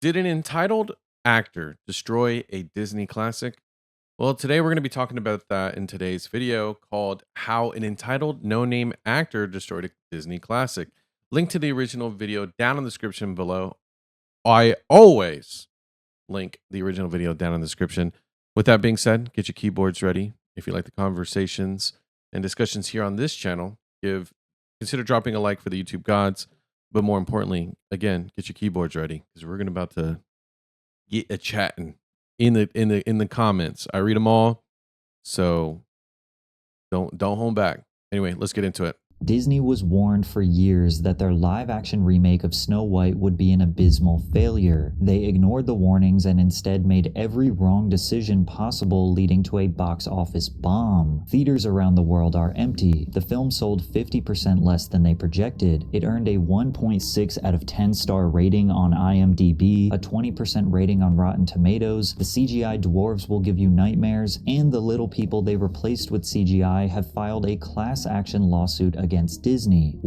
Did an entitled actor destroy a Disney classic? Well, today we're going to be talking about that in today's video called How an Entitled No Name Actor Destroyed a Disney Classic. Link to the original video down in the description below. I always link the original video down in the description. With that being said, get your keyboards ready. If you like the conversations and discussions here on this channel, consider dropping a like for the YouTube gods. But more importantly, again, get your keyboards ready because we're about to get a chatting in the comments. I read them all, so don't hold back. Anyway, let's get into it. Disney was warned for years that their live-action remake of Snow White would be an abysmal failure. They ignored the warnings and instead made every wrong decision possible, leading to a box office bomb. Theaters around the world are empty. The film sold 50% less than they projected. It earned a 1.6 out of 10 star rating on IMDb, a 20% rating on Rotten Tomatoes. The CGI dwarves will give you nightmares, and the little people they replaced with CGI have filed a class action lawsuit against Disney.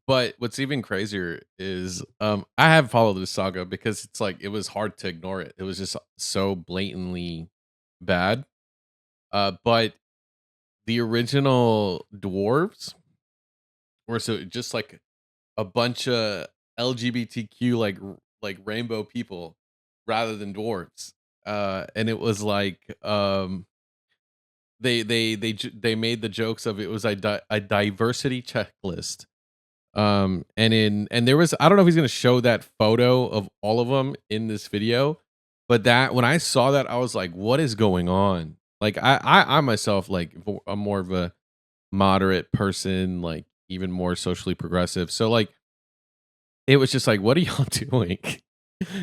But what's even crazier is I have followed this saga because it's like it was hard to ignore it. It was just so blatantly bad. But the original dwarves were so just like a bunch of LGBTQ like rainbow people rather than dwarves. And it was like they made the jokes of it was a diversity checklist. And there was, I don't know if he's gonna show that photo of all of them in this video, but that when I saw that, I was like, what is going on? Like I myself, like, I'm more of a moderate person, like even more socially progressive. So like it was just like, what are y'all doing?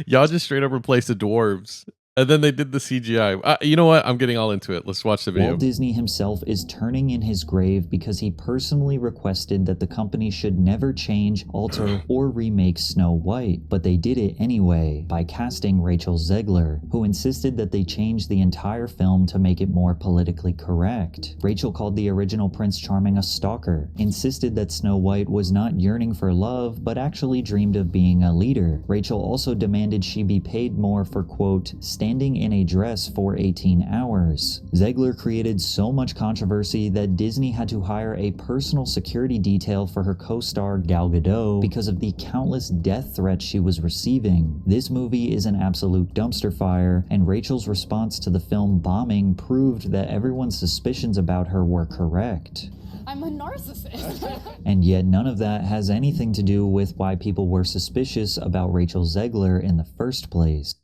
Y'all just straight up replaced the dwarves. And then they did the CGI. You know what? I'm getting all into it. Let's watch the video. Walt Disney himself is turning in his grave because he personally requested that the company should never change, alter, or remake Snow White, but they did it anyway by casting Rachel Zegler, who insisted that they change the entire film to make it more politically correct. Rachel called the original Prince Charming a stalker, insisted that Snow White was not yearning for love, but actually dreamed of being a leader. Rachel also demanded she be paid more for, quote, standing in a dress for 18 hours. Zegler created so much controversy that Disney had to hire a personal security detail for her co-star Gal Gadot because of the countless death threats she was receiving. This movie is an absolute dumpster fire, and Rachel's response to the film bombing proved that everyone's suspicions about her were correct. I'm a narcissist. And yet none of that has anything to do with why people were suspicious about Rachel Zegler in the first place.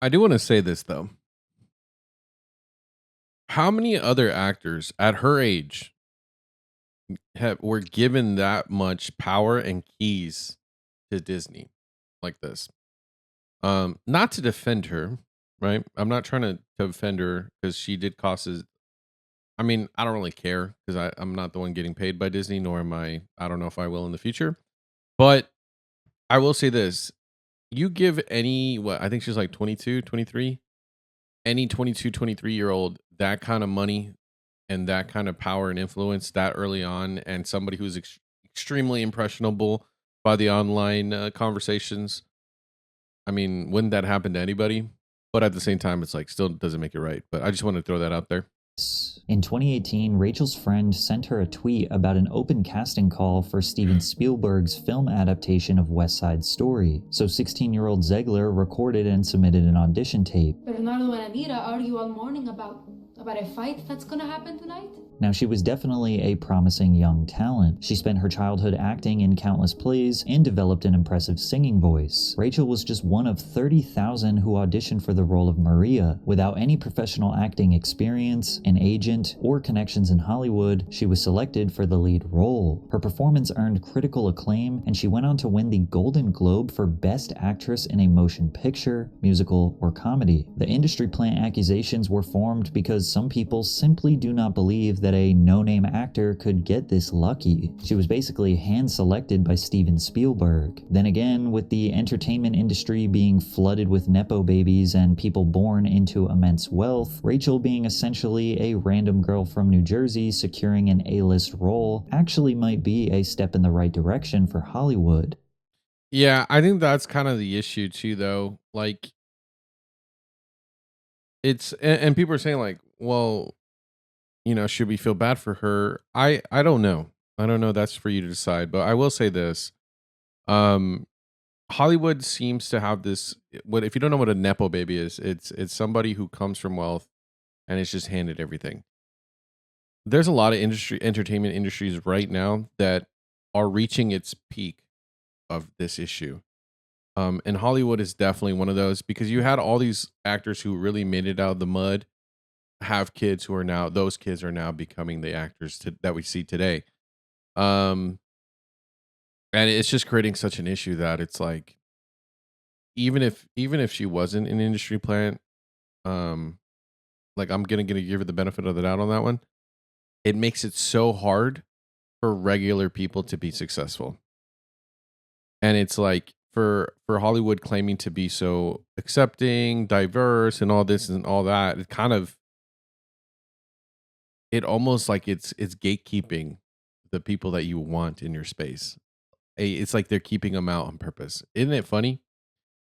I do want to say this though. How many other actors at her age were given that much power and keys to Disney like this? Not to defend her, right? I'm not trying to defend her because she did causes. I mean, I don't really care because I'm not the one getting paid by Disney, nor am I. I don't know if I will in the future. But I will say this. You give any, I think she's like 22, 23, any 22, 23-year-old that kind of money and that kind of power and influence that early on, and somebody who's extremely impressionable by the online conversations. I mean, wouldn't that happen to anybody? But at the same time, it's like still doesn't make it right. But I just want to throw that out there. In 2018, Rachel's friend sent her a tweet about an open casting call for Steven Spielberg's film adaptation of West Side Story. So 16-year-old Zegler recorded and submitted an audition tape. Bernardo and Anita argue all morning about a fight that's gonna happen tonight? Now, she was definitely a promising young talent. She spent her childhood acting in countless plays and developed an impressive singing voice. Rachel was just one of 30,000 who auditioned for the role of Maria. Without any professional acting experience, an agent, or connections in Hollywood, she was selected for the lead role. Her performance earned critical acclaim, and she went on to win the Golden Globe for Best Actress in a Motion Picture, Musical, or Comedy. The industry plant accusations were formed because some people simply do not believe that a no-name actor could get this lucky. She was basically hand-selected by Steven Spielberg. Then again, with the entertainment industry being flooded with nepo babies and people born into immense wealth, Rachel being essentially a random girl from New Jersey securing an A-list role actually might be a step in the right direction for Hollywood. Yeah, I think that's kind of the issue too, though. Like, and people are saying like, well, should we feel bad for her? I don't know. I don't know. That's for you to decide. But I will say this: um, Hollywood seems to have this. What if you don't know what a nepo baby is? It's somebody who comes from wealth and is just handed everything. There's a lot of entertainment industries right now that are reaching its peak of this issue. And Hollywood is definitely one of those because you had all these actors who really made it out of the mud have kids who are now those kids are now becoming the actors that we see today. Um, and it's just creating such an issue that it's like even if she wasn't an industry plant, um, like I'm gonna give her the benefit of the doubt on that one. It makes it so hard for regular people to be successful. And it's like for Hollywood claiming to be so accepting, diverse, and all this and all that, it almost like it's gatekeeping the people that you want in your space. It's like they're keeping them out on purpose. Isn't it funny?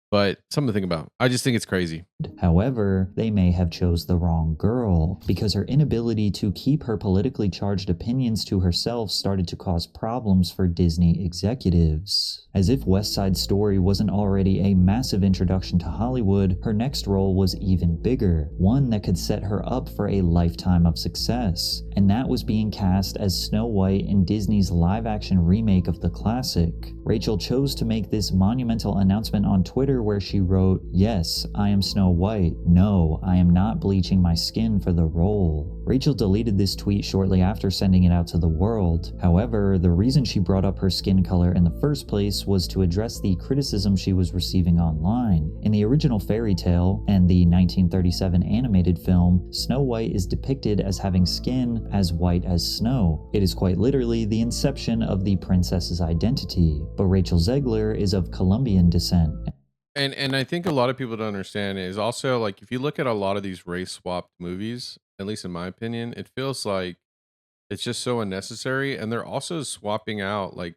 But something to think about. I just think it's crazy. However, they may have chose the wrong girl, because her inability to keep her politically charged opinions to herself started to cause problems for Disney executives. As if West Side Story wasn't already a massive introduction to Hollywood, her next role was even bigger, one that could set her up for a lifetime of success, and that was being cast as Snow White in Disney's live-action remake of the classic. Rachel chose to make this monumental announcement on Twitter where she wrote, "Yes, I am Snow White. No, I am not bleaching my skin for the role." Rachel deleted this tweet shortly after sending it out to the world. However, the reason she brought up her skin color in the first place was to address the criticism she was receiving online. In the original fairy tale and the 1937 animated film, Snow White is depicted as having skin as white as snow. It is quite literally the inception of the princess's identity. But Rachel Zegler is of Colombian descent. And I think a lot of people don't understand is also like if you look at a lot of these race swapped movies, at least in my opinion, it feels like it's just so unnecessary. And they're also swapping out like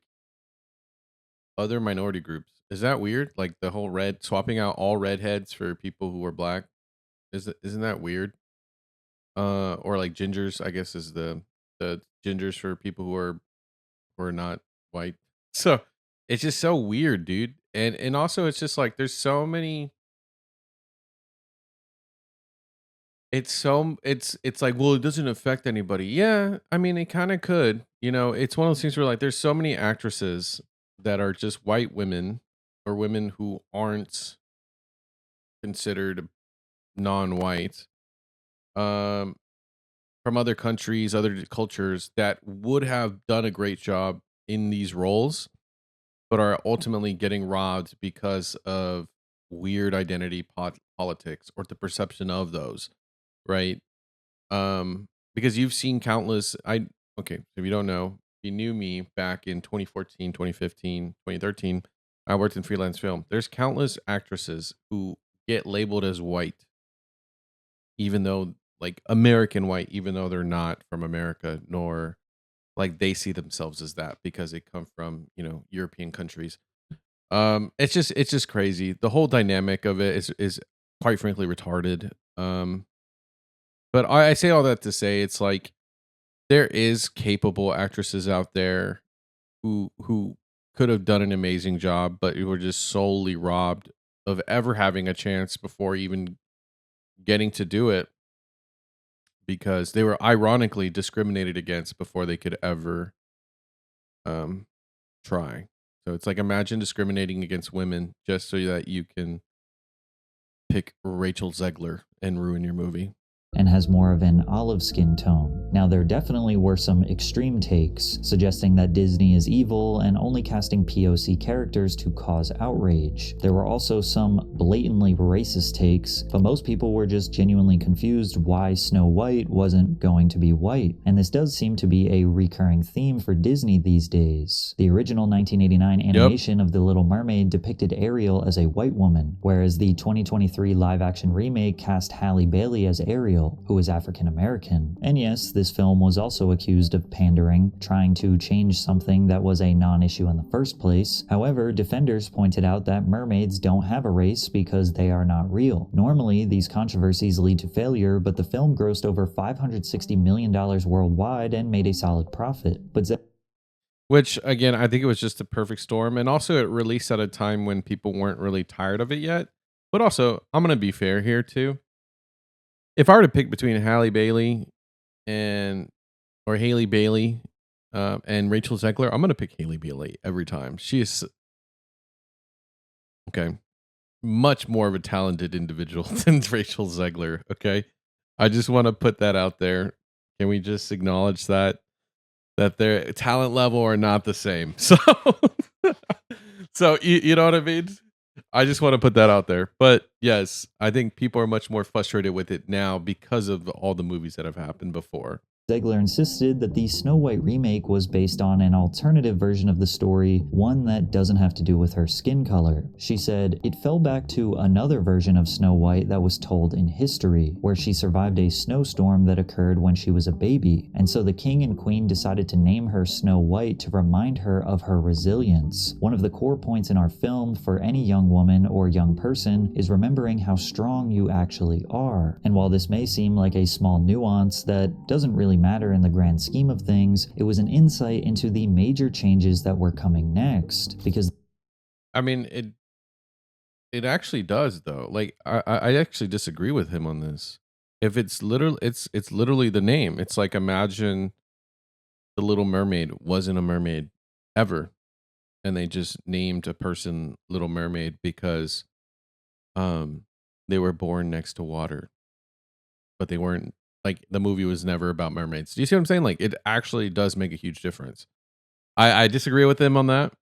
other minority groups. Is that weird? Like the whole red swapping out all redheads for people who are black. Isn't that weird? Or like gingers, I guess is the gingers for people who are not white. So it's just so weird, dude. And also it's just like there's so many it's like, well, it doesn't affect anybody. Yeah, I mean it kind of could. It's one of those things where like there's so many actresses that are just white women or women who aren't considered non-white. Um from other countries, other cultures that would have done a great job in these roles, but are ultimately getting robbed because of weird identity politics or the perception of those, right? Because you've seen countless. Okay, if you don't know, if you knew me back in 2014, 2015, 2013, I worked in freelance film. There's countless actresses who get labeled as white even though like American white, even though they're not from America, nor like they see themselves as that because they come from, European countries. It's just crazy. The whole dynamic of it is quite frankly retarded. But I say all that to say it's like there is capable actresses out there who could have done an amazing job, but who were just solely robbed of ever having a chance before even getting to do it because they were ironically discriminated against before they could ever um try. So it's like imagine discriminating against women just so that you can pick Rachel Zegler and ruin your movie. And has more of an olive skin tone. Now, there definitely were some extreme takes, suggesting that Disney is evil and only casting POC characters to cause outrage. There were also some blatantly racist takes, but most people were just genuinely confused why Snow White wasn't going to be white. And this does seem to be a recurring theme for Disney these days. The original 1989 animation of The Little Mermaid depicted Ariel as a white woman, whereas the 2023 live-action remake cast Halle Bailey as Ariel. Gabriel, who is African American. And yes, this film was also accused of pandering, trying to change something that was a non-issue in the first place. However, defenders pointed out that mermaids don't have a race because they are not real. Normally, these controversies lead to failure, but the film grossed over $560 million worldwide and made a solid profit. But Which again, I think it was just a perfect storm, and also it released at a time when people weren't really tired of it yet. But also, I'm gonna be fair here too. If I were to pick between Halle Bailey and or Haley Bailey and Rachel Zegler, I'm gonna pick Haley Bailey every time. She is okay, much more of a talented individual than Rachel Zegler. Okay, I just want to put that out there. Can we just acknowledge that their talent level are not the same? So, so you know what I mean? I just want to put that out there. But yes, I think people are much more frustrated with it now because of all the movies that have happened before. Zegler insisted that the Snow White remake was based on an alternative version of the story, one that doesn't have to do with her skin color. She said, "It fell back to another version of Snow White that was told in history, where she survived a snowstorm that occurred when she was a baby, and so the king and queen decided to name her Snow White to remind her of her resilience. One of the core points in our film for any young woman or young person is remembering how strong you actually are. And while this may seem like a small nuance that doesn't really matter in the grand scheme of things, it was an insight into the major changes that were coming next." Because I mean, it actually does though. Like I actually disagree with him on this. If it's literally the name. It's like imagine the Little Mermaid wasn't a mermaid ever, and they just named a person Little Mermaid because um they were born next to water, but they weren't, like, the movie was never about mermaids. Do you see what I'm saying? Like, it actually does make a huge difference. I disagree with him on that.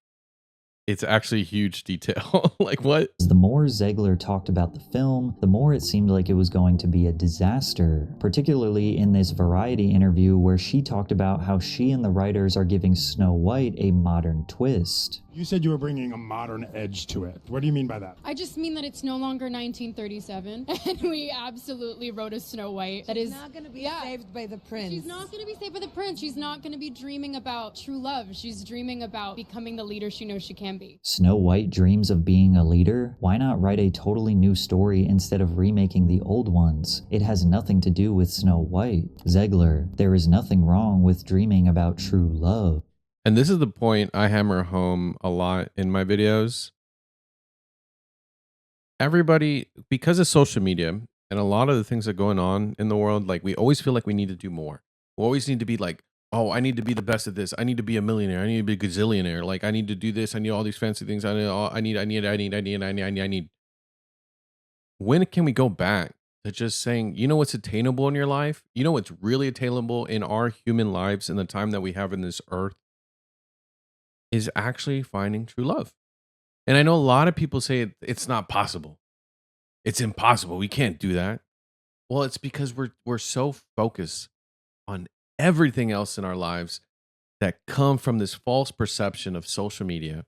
It's actually a huge detail. Like, what? the more Zegler talked about the film, the more it seemed like it was going to be a disaster, particularly in this Variety interview where she talked about how she and the writers are giving Snow White a modern twist. You said you were bringing a modern edge to it. What do you mean by that? I just mean that it's no longer 1937, and we absolutely wrote a Snow White that is not going to be saved by the prince. She's not going to be saved by the prince. She's not going to be dreaming about true love. She's dreaming about becoming the leader she knows she can be. Snow White dreams of being a leader? Why not write a totally new story instead of remaking the old ones? It has nothing to do with Snow White. Zegler, there is nothing wrong with dreaming about true love. And this is the point I hammer home a lot in my videos. Everybody, because of social media and a lot of the things that are going on in the world, like, we always feel like we need to do more. We always need to be like, oh, I need to be the best at this. I need to be a millionaire. I need to be a gazillionaire. Like, I need to do this. I need all these fancy things. I need. When can we go back to just saying, you know what's attainable in your life? You know what's really attainable in our human lives in the time that we have in this earth? Is actually finding true love. And I know a lot of people say it's not possible. It's impossible. We can't do that. Well, it's because we're so focused on everything else in our lives that come from this false perception of social media,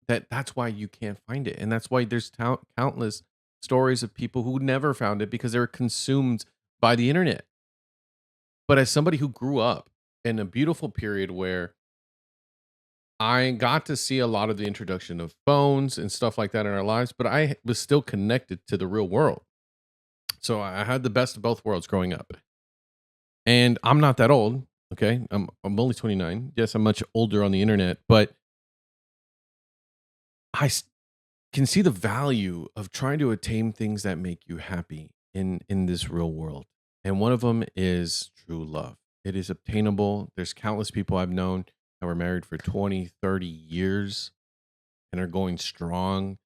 that's why you can't find it. And that's why there's countless stories of people who never found it because they were consumed by the internet. But as somebody who grew up in a beautiful period where I got to see a lot of the introduction of phones and stuff like that in our lives, but I was still connected to the real world. So I had the best of both worlds growing up. And I'm not that old, okay? I'm only 29. Yes, I'm much older on the internet, but can see the value of trying to attain things that make you happy in this real world. And one of them is true love. It is obtainable. There's countless people I've known that were married for 20, 30 years and are going strong.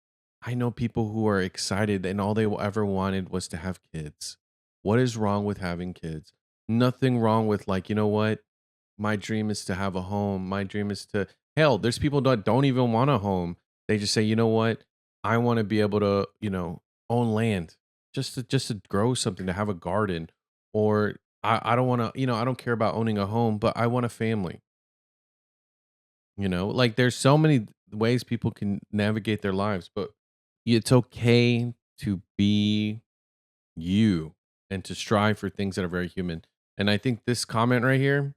I know people who are excited and all they ever wanted was to have kids. What is wrong with having kids? Nothing wrong with, like, you know what? My dream is to have a home. My dream is to, hell, there's people that don't even want a home. They just say, you know what? I want to be able to, own land just to grow something, to have a garden. Or I don't want to, I don't care about owning a home, but I want a family. Like, there's so many ways people can navigate their lives, but it's okay to be you. and to strive for things that are very human. And I think this comment right here,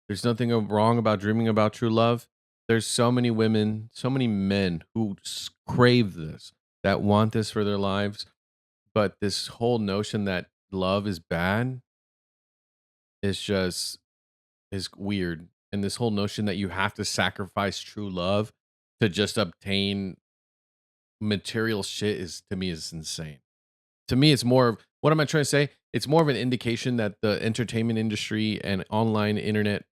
there's nothing wrong about dreaming about true love. There's so many women, so many men who crave this, that want this for their lives. But this whole notion that love is bad is weird. And this whole notion that you have to sacrifice true love to just obtain material shit is, to me, is insane. To me, it's more of, what am I trying to say? It's more of an indication that the entertainment industry and online internet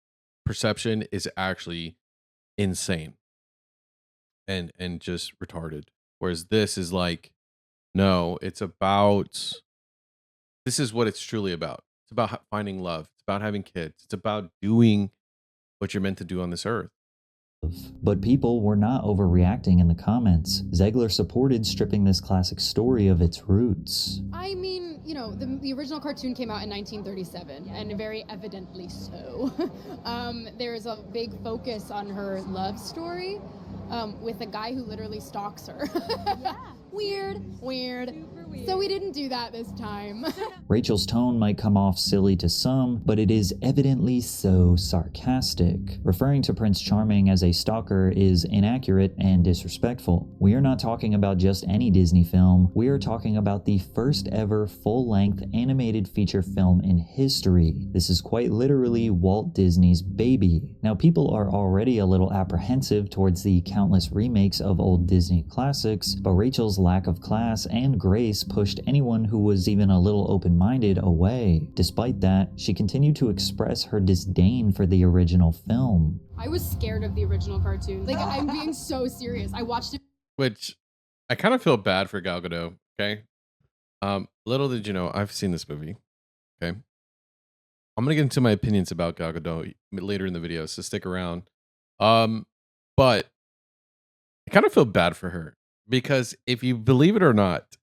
perception is actually insane and just retarded. Whereas this is like, no, it's about, this is what it's truly about. It's about finding love. It's about having kids. It's about doing what you're meant to do on this earth. But people were not overreacting in the comments. Zegler supported stripping this classic story of its roots. I mean, you know, the original cartoon came out in 1937, and very evidently so. There's a big focus on her love story with a guy who literally stalks her. Yeah. Weird. So we didn't do that this time. Rachel's tone might come off silly to some, but it is evidently so sarcastic. Referring to Prince Charming as a stalker is inaccurate and disrespectful. We are not talking about just any Disney film. We are talking about the first ever full-length animated feature film in history. This is quite literally Walt Disney's baby. Now, people are already a little apprehensive towards the countless remakes of old Disney classics, but Rachel's lack of class and grace pushed anyone who was even a little open-minded away. Despite that, she continued to express her disdain for the original film. I was scared of the original cartoon. Like, I'm being so serious. I watched it. Which I kind of feel bad for Gal Gadot, okay? Little did you know, I've seen this movie, okay? I'm gonna get into my opinions about Gal Gadot later in the video, so stick around. But I kind of feel bad for her because if you believe it or not,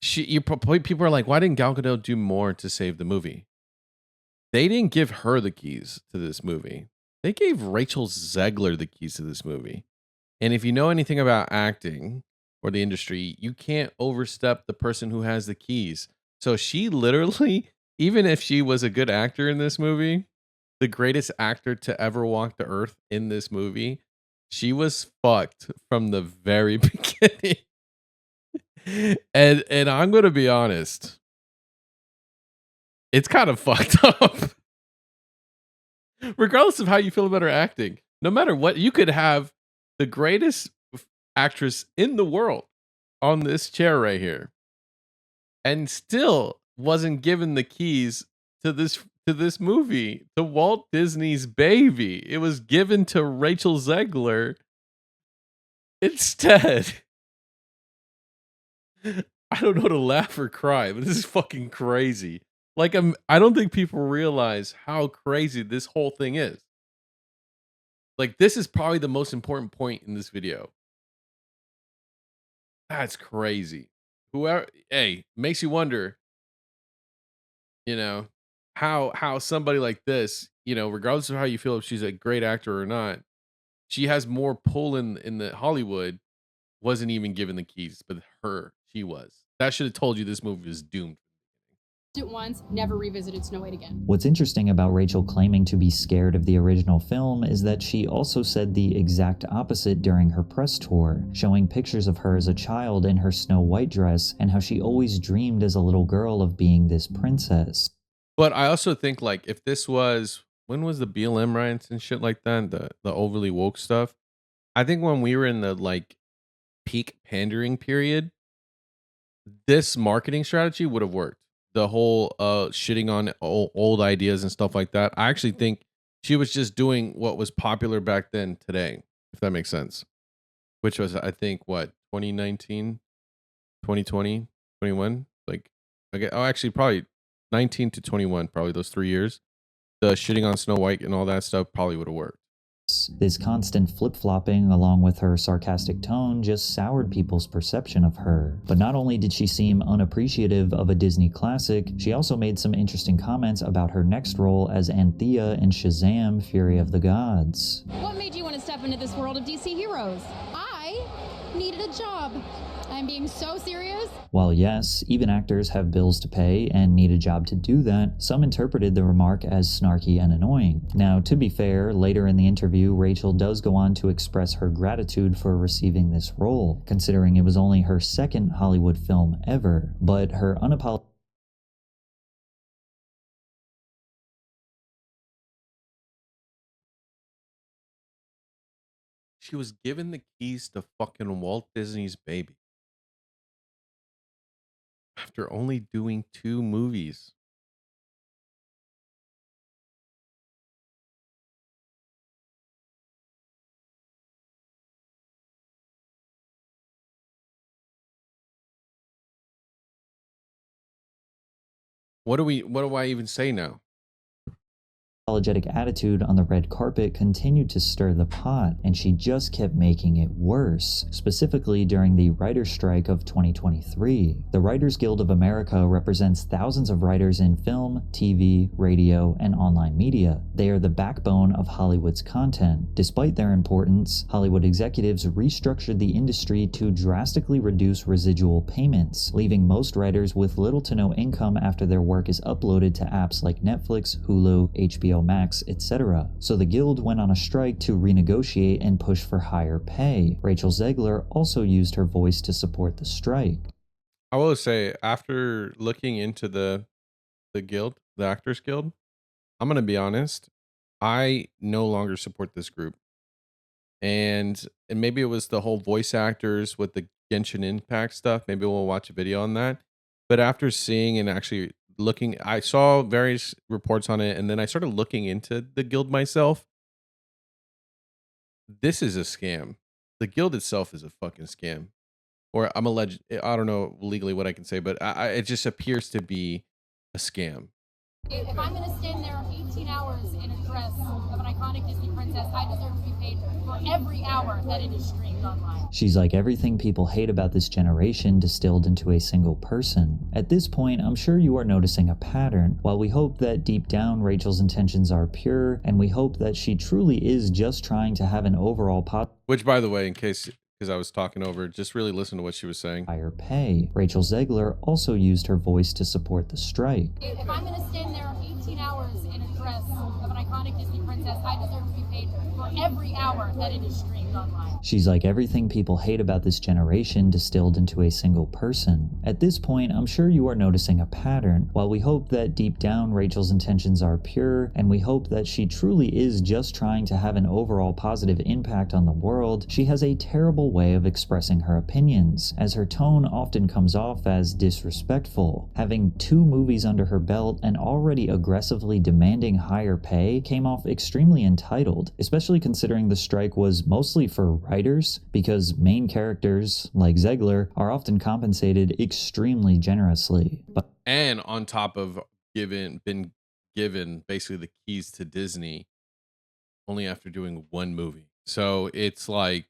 people are like, why didn't Gal Gadot do more to save the movie? They didn't give her the keys to this movie. They gave Rachel Zegler the keys to this movie. And if you know anything about acting or the industry, you can't overstep the person who has the keys. So she literally, even if she was a good actor in this movie, the greatest actor to ever walk the earth in this movie, she was fucked from the very beginning. And I'm going to be honest, it's kind of fucked up. Regardless of how you feel about her acting, no matter what, you could have the greatest actress in the world on this chair right here and still wasn't given the keys to this movie, to Walt Disney's baby. It was given to Rachel Zegler instead. I don't know to laugh or cry, but this is fucking crazy. Like, I don't think people realize how crazy this whole thing is. Like, this is probably the most important point in this video. That's crazy. Whoever, hey, makes you wonder, you know, how somebody like this, you know, regardless of how you feel if she's a great actor or not, she has more pull in the Hollywood, wasn't even given the keys, but she was. That should have told you this movie was doomed. It once, never revisited Snow White again. What's interesting about Rachel claiming to be scared of the original film is that she also said the exact opposite during her press tour, showing pictures of her as a child in her Snow White dress and how she always dreamed as a little girl of being this princess. But I also think, like, if this was, when was the BLM riots and shit like that, the overly woke stuff? I think when we were in the, like, peak pandering period, this marketing strategy would have worked. The whole shitting on old ideas and stuff like that. I actually think she was just doing what was popular back then today, if that makes sense. Which was, I think, what, 2019, 2020, 21? Like, okay, oh, actually, probably 19 to 21, probably those 3 years. The shitting on Snow White and all that stuff probably would have worked. This constant flip-flopping along with her sarcastic tone just soured people's perception of her. But not only did she seem unappreciative of a Disney classic, she also made some interesting comments about her next role as Anthea in Shazam! Fury of the Gods. What made you want to step into this world of DC heroes? I needed a job. I'm being so serious. While yes, even actors have bills to pay and need a job to do that, some interpreted the remark as snarky and annoying. Now, to be fair, later in the interview, Rachel does go on to express her gratitude for receiving this role, considering it was only her second Hollywood film ever, but her unapologetic She was given the keys to fucking Walt Disney's baby after only doing 2 movies. What do I even say now? attitude on the red carpet continued to stir the pot, and she just kept making it worse, specifically during the writer's strike of 2023. The Writers Guild of America represents thousands of writers in film, TV, radio, and online media. They are the backbone of Hollywood's content. Despite their importance, Hollywood executives restructured the industry to drastically reduce residual payments, leaving most writers with little to no income after their work is uploaded to apps like Netflix, Hulu, HBO Max, etc. So the Guild went on a strike to renegotiate and push for higher pay. Rachel Zegler also used her voice to support the strike. I will say, after looking into the guild, the Actors Guild, I'm gonna be honest, I no longer support this group. And maybe it was the whole voice actors with the Genshin Impact stuff. Maybe we'll watch a video on that. But after seeing and actually looking, I saw various reports on it, and then I started looking into the guild myself. This is a scam. The guild itself is a fucking scam. Or I'm alleged. I don't know legally what I can say, but it just appears to be a scam. If I'm going to stand there 18 hours in a dress of an iconic Disney princess, I deserve to be paid for every hour that it is streamed online. She's like everything people hate about this generation distilled into a single person. At this point, I'm sure you are noticing a pattern. While we hope that deep down Rachel's intentions are pure, and we hope that she truly is just trying to have an overall Which, by the way, in case, because I was talking over, just really listen to what she was saying. higher pay. Rachel Zegler also used her voice to support the strike. If I'm going to stand there 18 hours in a dress of an iconic Disney princess, I deserve to be paid for every hour that it is streamed online. She's like everything people hate about this generation distilled into a single person. At this point, I'm sure you are noticing a pattern. While we hope that deep down Rachel's intentions are pure, and we hope that she truly is just trying to have an overall positive impact on the world, she has a terrible way of expressing her opinions, as her tone often comes off as disrespectful. Having 2 movies under her belt and already aggressively demanding higher pay came off extremely entitled, especially considering the strike was mostly for writers, because main characters, like Zegler, are often compensated extremely generously. And on top of been given basically the keys to Disney only after doing 1 movie. So it's like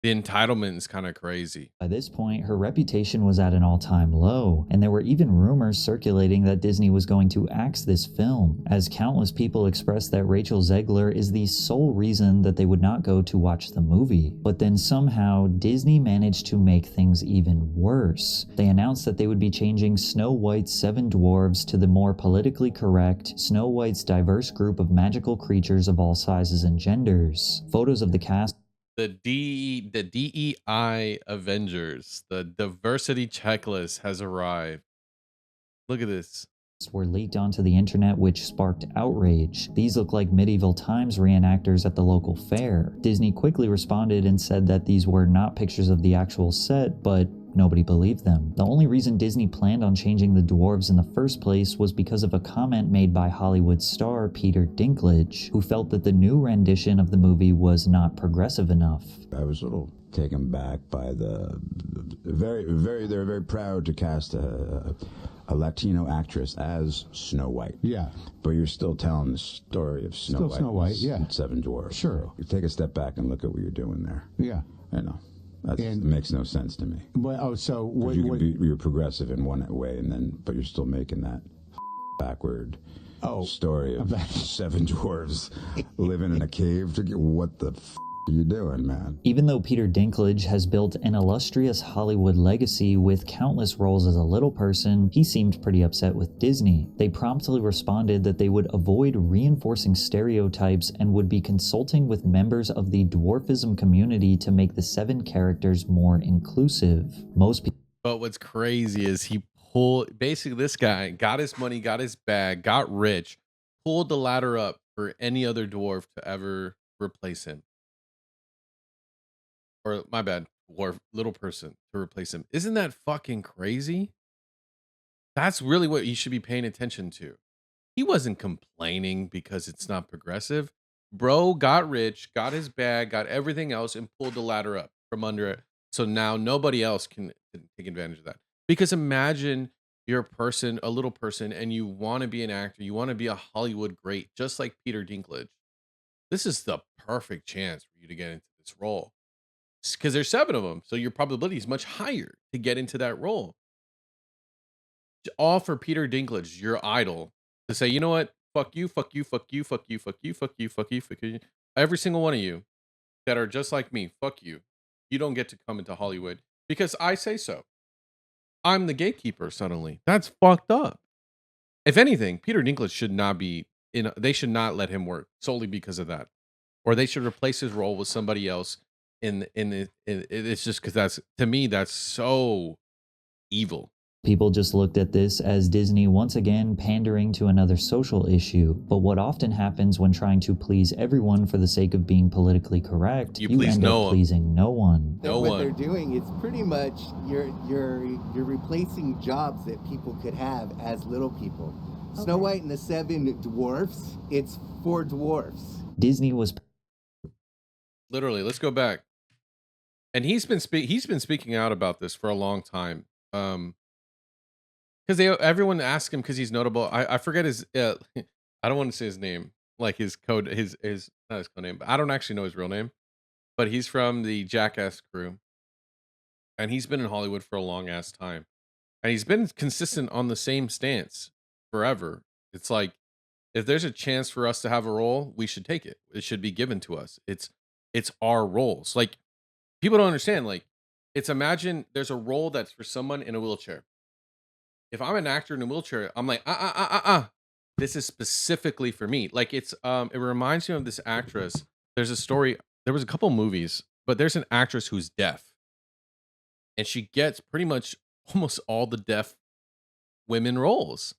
the entitlement is kind of crazy. By this point, her reputation was at an all-time low, and there were even rumors circulating that Disney was going to axe this film, as countless people expressed that Rachel Zegler is the sole reason that they would not go to watch the movie. But then somehow, Disney managed to make things even worse. They announced that they would be changing Snow White's 7 dwarves to the more politically correct Snow White's diverse group of magical creatures of all sizes and genders. Photos of the cast The DEI Avengers, the diversity checklist has arrived. Look at this. were leaked onto the internet, which sparked outrage. These look like medieval times reenactors at the local fair. Disney quickly responded and said that these were not pictures of the actual set, but nobody believed them. The only reason Disney planned on changing the dwarves in the first place was because of a comment made by Hollywood star Peter Dinklage, who felt that the new rendition of the movie was not progressive enough. I was a little taken back by the they're very proud to cast a Latino actress as Snow White. Yeah. But you're still telling the story of Snow White. Snow White, yeah. 7 dwarfs. Sure. So you take a step back and look at what you're doing there. Yeah. I know. That makes no sense to me. Well, You're progressive in one way, but you're still making that backward story of 7 dwarves living in a cave. What the you doing, man? Even though Peter Dinklage has built an illustrious Hollywood legacy with countless roles as a little person, he seemed pretty upset with Disney. They promptly responded that they would avoid reinforcing stereotypes and would be consulting with members of the dwarfism community to make the 7 characters more inclusive. Most people. But what's crazy is he pulled, basically this guy got his money, got his bag, got rich, pulled the ladder up for any other dwarf to ever replace him. Or my bad, dwarf, little person to replace him. Isn't that fucking crazy? That's really what you should be paying attention to. He wasn't complaining because it's not progressive. Bro got rich, got his bag, got everything else, and pulled the ladder up from under it. So now nobody else can take advantage of that. Because imagine you're a person, a little person, and you want to be an actor, you want to be a Hollywood great, just like Peter Dinklage. This is the perfect chance for you to get into this role. Because there's 7 of them, so your probability is much higher to get into that role. All for Peter Dinklage, your idol, to say, you know what, fuck you, fuck you, fuck you, fuck you, fuck you, fuck you, fuck you, fuck you. Every single one of you that are just like me, fuck you. You don't get to come into Hollywood because I say so. I'm the gatekeeper suddenly. That's fucked up. If anything, Peter Dinklage should not be in. They should not let him work solely because of that, or they should replace his role with somebody else. It's just because that's, to me, that's so evil. People just looked at this as Disney once again pandering to another social issue, but what often happens when trying to please everyone for the sake of being politically correct, you end up pleasing no one. What they're doing is pretty much you're replacing jobs that people could have as little people. Okay. Snow White and the 7 Dwarfs, it's 4 dwarfs. Disney was literally, let's go back. And he's been speaking out about this for a long time. Because everyone asks him because he's notable. I forget his. I don't want to say his name, like his code, his not his code name. But I don't actually know his real name. But he's from the Jackass crew, and he's been in Hollywood for a long ass time, and he's been consistent on the same stance forever. It's like, if there's a chance for us to have a role, we should take it. It should be given to us. It's our roles. Like, people don't understand. Like, it's, imagine there's a role that's for someone in a wheelchair. If I'm an actor in a wheelchair, I'm like, this is specifically for me. Like, it's, it reminds me of this actress. There's a story. There was a couple movies, but there's an actress who's deaf, and she gets pretty much almost all the deaf women roles.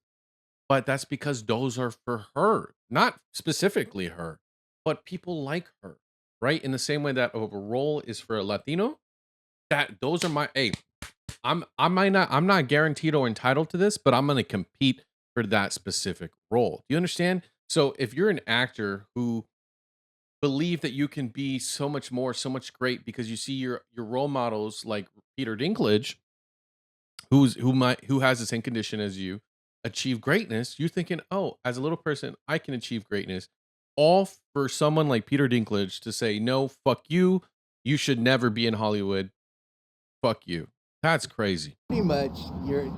But that's because those are for her, not specifically her, but people like her, right? In the same way that a role is for a Latino, that those are my, hey, I'm not guaranteed or entitled to this, but I'm going to compete for that specific role. Do you understand? So if you're an actor who believe that you can be so much more, so much great because you see your role models like Peter Dinklage, who has the same condition as you, achieve greatness, you're thinking, oh, as a little person, I can achieve greatness. All for someone like Peter Dinklage to say, no, fuck you. You should never be in Hollywood. Fuck you. That's crazy. Pretty much, you're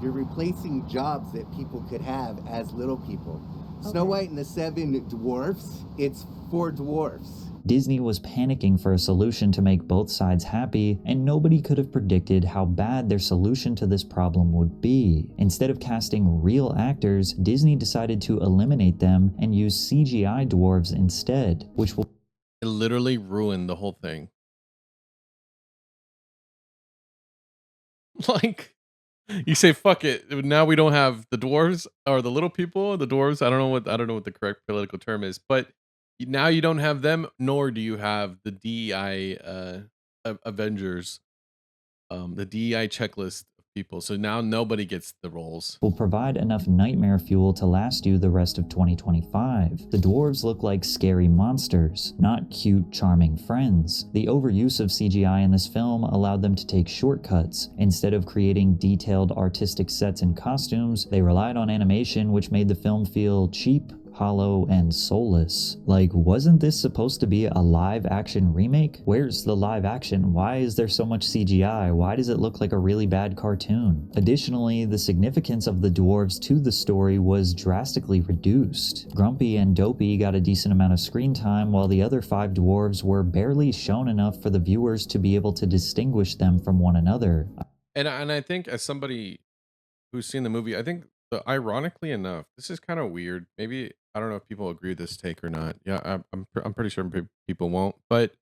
replacing jobs that people could have as little people. Okay. Snow White and the 7 Dwarfs, it's 4 dwarfs. Disney was panicking for a solution to make both sides happy, and nobody could have predicted how bad their solution to this problem would be. Instead of casting real actors, Disney decided to eliminate them and use CGI dwarves instead, which will literally ruin the whole thing. Like, you say fuck it, now we don't have the dwarves or the little people, the dwarves. I don't know what the correct political term is, but now you don't have them, nor do you have the DEI Avengers, the DEI checklist of people. So now nobody gets the roles. Will provide enough nightmare fuel to last you the rest of 2025. The dwarves look like scary monsters, not cute, charming friends. The overuse of CGI in this film allowed them to take shortcuts. Instead of creating detailed artistic sets and costumes, they relied on animation, which made the film feel cheap, hollow, and soulless. Like, wasn't this supposed to be a live-action remake? Where's the live action? Why is there so much CGI? Why does it look like a really bad cartoon? Additionally, the significance of the dwarves to the story was drastically reduced. Grumpy and Dopey got a decent amount of screen time, while the other 5 dwarves were barely shown enough for the viewers to be able to distinguish them from one another. And I think as somebody who's seen the movie, I think ironically enough, this is kind of weird. Maybe I don't know if people agree with this take or not. Yeah, I'm pretty sure people won't. But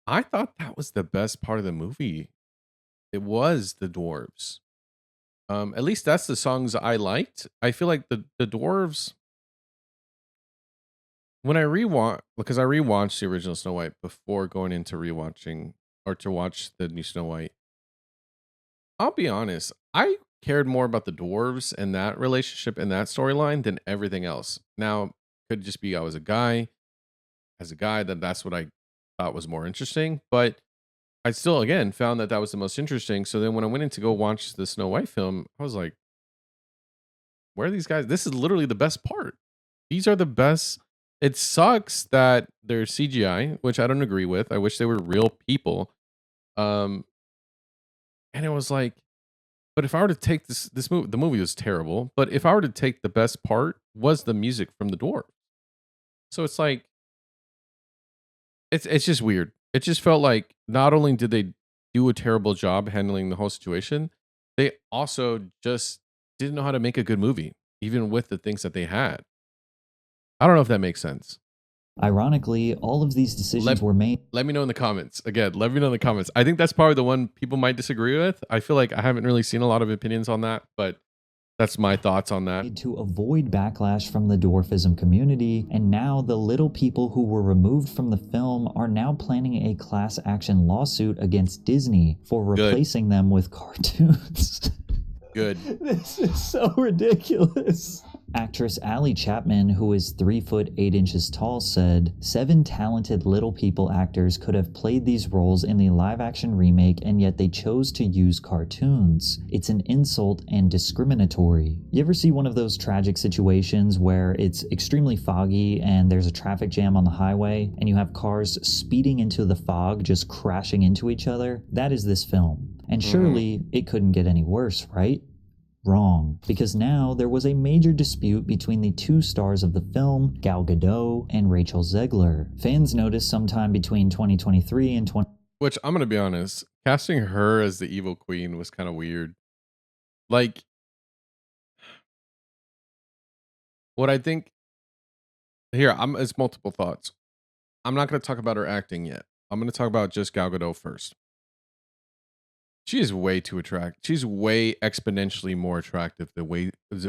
I thought that was the best part of the movie. It was the dwarves. At least that's the songs I liked. I feel like the dwarves. When I rewatch, because I rewatched the original Snow White before going into rewatching or to watch the new Snow White. I'll be honest, I cared more about the dwarves and that relationship and that storyline than everything else. Now, could just be I was a guy. As a guy, that's what I thought was more interesting. But I still, again, found that was the most interesting. So then when I went in to go watch the Snow White film, I was like, where are these guys? This is literally the best part. These are the best. It sucks that they're CGI, which I don't agree with. I wish they were real people. And it was like, but if I were to take this movie, the movie was terrible. But if I were to take the best part, was the music from the dwarf. So it's like, it's just weird. It just felt like not only did they do a terrible job handling the whole situation, they also just didn't know how to make a good movie, even with the things that they had. I don't know if that makes sense. Ironically, all of these decisions were made. Let me know in the comments. Again, let me know in the comments. I think that's probably the one people might disagree with. I feel like I haven't really seen a lot of opinions on that, but that's my thoughts on that. To avoid backlash from the dwarfism community, and now the little people who were removed from the film are now planning a class action lawsuit against Disney for replacing them with cartoons. Good. This is so ridiculous. Actress Allie Chapman, who is 3 foot 8 inches tall, said, 7 talented little people actors could have played these roles in the live-action remake, and yet they chose to use cartoons. It's an insult and discriminatory. You ever see one of those tragic situations where it's extremely foggy and there's a traffic jam on the highway, and you have cars speeding into the fog just crashing into each other? That is this film. And surely it couldn't get any worse, right? Wrong, because now there was a major dispute between the 2 stars of the film, Gal Gadot and Rachel Zegler. Fans noticed sometime between 2023 and Which, I'm going to be honest, casting her as the evil queen was kind of weird. Like, what I think, here, it's multiple thoughts. I'm not going to talk about her acting yet. I'm going to talk about just Gal Gadot first. She is way too attractive. She's way exponentially more attractive than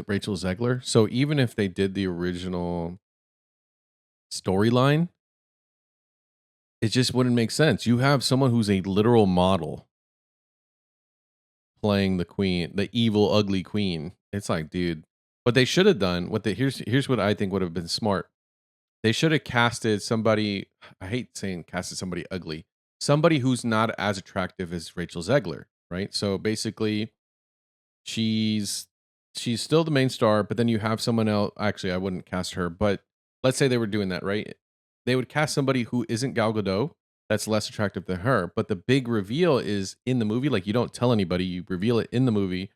Rachel Zegler. So even if they did the original storyline, it just wouldn't make sense. You have someone who's a literal model playing the queen, the evil, ugly queen. It's like, dude, what they should have done, here's what I think would have been smart. They should have casted somebody, I hate saying casted somebody ugly, somebody who's not as attractive as Rachel Zegler, right? So basically, she's still the main star, but then you have someone else. Actually, I wouldn't cast her, but let's say they were doing that, right? They would cast somebody who isn't Gal Gadot that's less attractive than her. But the big reveal is in the movie. Like, you don't tell anybody, you reveal it in the movie.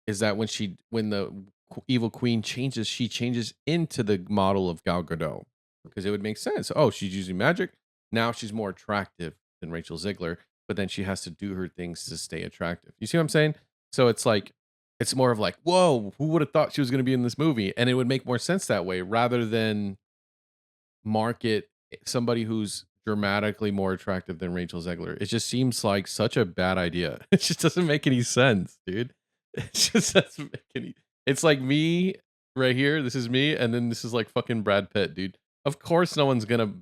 Is that when the evil queen changes, she changes into the model of Gal Gadot, because it would make sense. Oh, she's using magic. Now she's more attractive than Rachel Zegler, but then she has to do her things to stay attractive. You see what I'm saying? So it's like, it's more of like, whoa, who would have thought she was going to be in this movie? And it would make more sense that way, rather than market somebody who's dramatically more attractive than Rachel Zegler. It just seems like such a bad idea. It just doesn't make any sense, dude. It just doesn't make any. It's like me right here. This is me, and then this is like fucking Brad Pitt, dude. Of course, no one's gonna.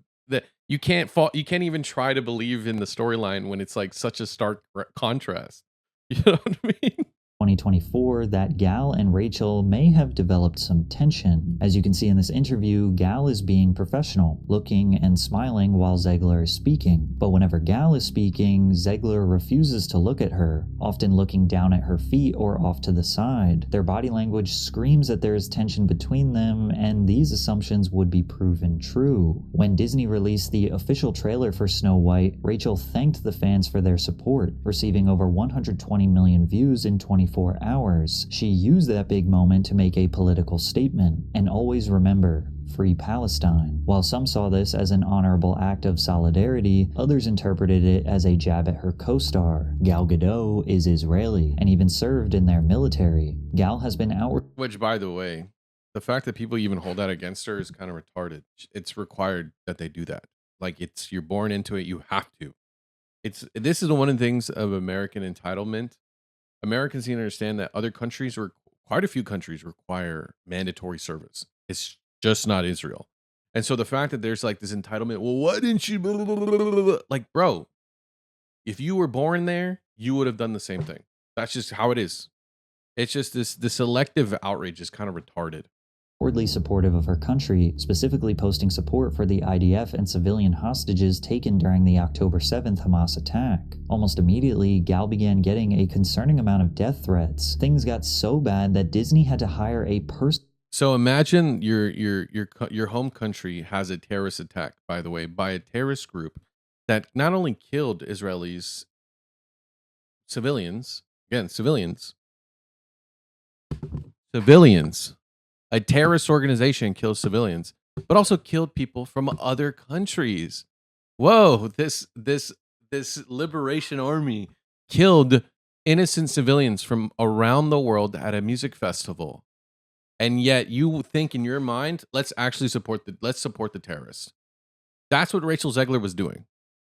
You can't even try to believe in the storyline when it's like such a stark contrast. You know what I mean? 2024 that Gal and Rachel may have developed some tension. As you can see in this interview, Gal is being professional, looking and smiling while Zegler is speaking. But whenever Gal is speaking, Zegler refuses to look at her, often looking down at her feet or off to the side. Their body language screams that there is tension between them, and these assumptions would be proven true. When Disney released the official trailer for Snow White, Rachel thanked the fans for their support, receiving over 120 million views in 24 hours. She used that big moment to make a political statement. And always remember, Free Palestine. While some saw this as an honorable act of solidarity, others interpreted it as a jab at her co-star. Gal Gadot is Israeli and even served in their military. Gal has been outward. Which, by the way, the fact that people even hold that against her is kind of retarded. It's required that they do that. Like, you're born into it. You have to. This is one of the things of American entitlement. Americans need to understand that other countries, or quite a few countries, require mandatory service. It's just not Israel. And so the fact that there's like this entitlement, well, why didn't you? Blah, blah, blah, blah, blah. Like, bro, if you were born there, you would have done the same thing. That's just how it is. It's just the selective outrage is kind of retarded. Outwardly supportive of her country, specifically posting support for the IDF and civilian hostages taken during the October 7th Hamas attack. Almost immediately, Gal began getting a concerning amount of death threats. Things got so bad that Disney had to hire a person. So imagine your home country has a terrorist attack, by the way, by a terrorist group that not only killed Israelis, civilians, a terrorist organization kills civilians, but also killed people from other countries. Whoa, this liberation army killed innocent civilians from around the world at a music festival. And yet you think in your mind, let's support the terrorists. That's what Rachel Zegler was doing.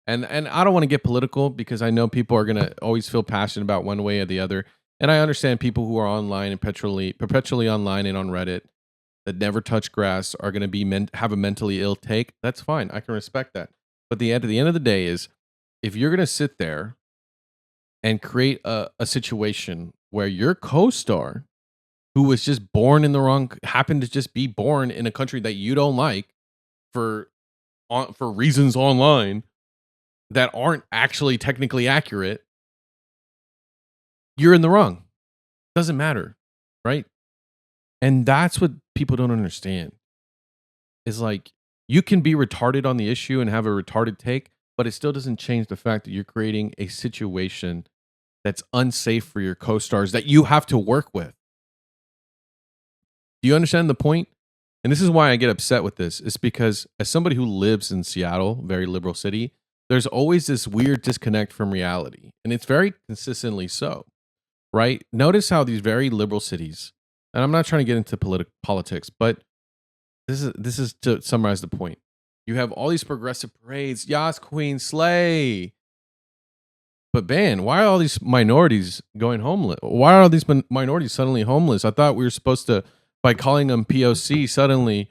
And I don't want to get political because I know people are going to always feel passionate about one way or the other. And I understand people who are online and perpetually online and on Reddit that never touch grass are going to have a mentally ill take. That's fine. I can respect that. But at the end of the day is, if you're going to sit there and create a situation where your co-star, who was just happened to just be born in a country that you don't like for reasons online that aren't actually technically accurate, you're in the wrong. Doesn't matter, right? And that's what people don't understand. Is like, you can be retarded on the issue and have a retarded take, but it still doesn't change the fact that you're creating a situation that's unsafe for your co-stars that you have to work with. Do you understand the point? And this is why I get upset with this. It's because as somebody who lives in Seattle, very liberal city, there's always this weird disconnect from reality. And it's very consistently so, right? Notice how these very liberal cities, and I'm not trying to get into politics, but this is to summarize the point. You have all these progressive parades, Yas Queen, Slay. But man, why are all these minorities going homeless? Why are all these minorities suddenly homeless? I thought we were supposed to, by calling them POC, suddenly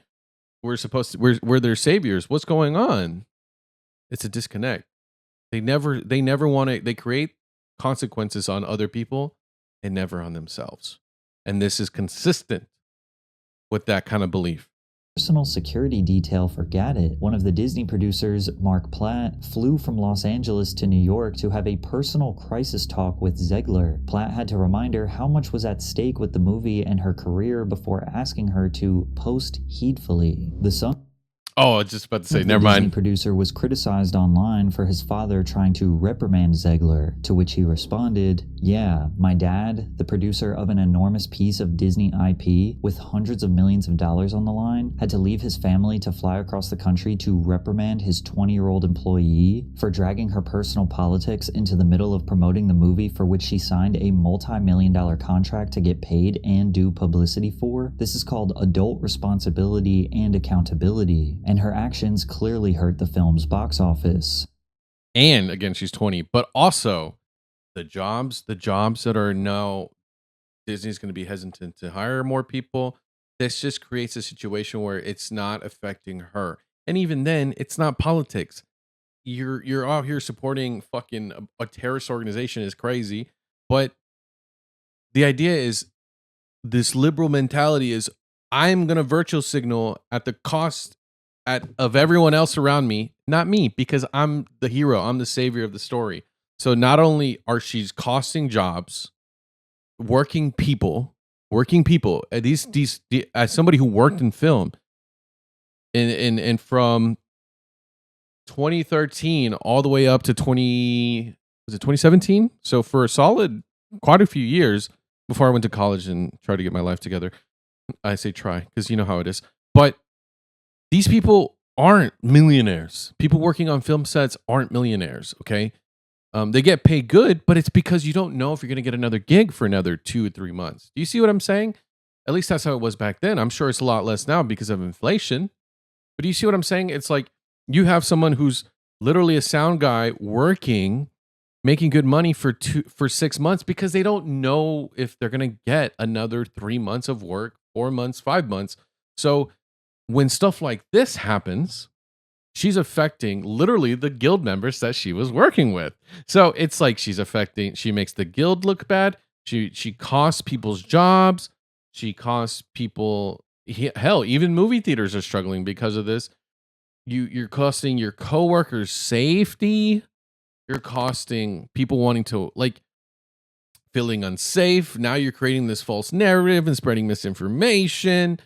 we're their saviors. What's going on? It's a disconnect. They never want to, they create consequences on other people and never on themselves. And this is consistent with that kind of belief. Personal security detail for GATO. One of the Disney producers, Mark Platt, flew from Los Angeles to New York to have a personal crisis talk with Zegler. Platt had to remind her how much was at stake with the movie and her career before asking her to post heedfully. The son Oh, I was just about to say, the never Disney mind. producer was criticized online for his father trying to reprimand Zegler, to which he responded, "Yeah, my dad, the producer of an enormous piece of Disney IP with hundreds of millions of dollars on the line, had to leave his family to fly across the country to reprimand his 20-year-old employee for dragging her personal politics into the middle of promoting the movie for which she signed a multi-million-dollar contract to get paid and do publicity for. This is called adult responsibility and accountability. And her actions clearly hurt the film's box office." And again, she's 20, but also the jobs that are now, Disney's going to be hesitant to hire more people. This just creates a situation where it's not affecting her. And even then, it's not politics. You're out here supporting fucking a terrorist organization is crazy, but the idea is this liberal mentality is I'm going to virtual signal at the cost of everyone else around me, not me, because I'm the hero. I'm the savior of the story. So not only are she's costing jobs, working people, as somebody who worked in film and from 2013 all the way up to 2017? So for a solid quite a few years before I went to college and tried to get my life together. I say try because you know how it is. But these people aren't millionaires. People working on film sets aren't millionaires, okay? They get paid good, but it's because you don't know if you're going to get another gig for another 2 or 3 months. Do you see what I'm saying? At least that's how it was back then. I'm sure it's a lot less now because of inflation. But do you see what I'm saying? It's like you have someone who's literally a sound guy working, making good money for 6 months because they don't know if they're going to get another 3 months of work, 4 months, 5 months. So when stuff like this happens, she's affecting literally the guild members that she was working with. So it's like she makes the guild look bad. She costs people's jobs. She costs people, hell, even movie theaters are struggling because of this. You're costing your coworkers safety. You're costing people wanting to, like, feeling unsafe. Now you're creating this false narrative and spreading misinformation.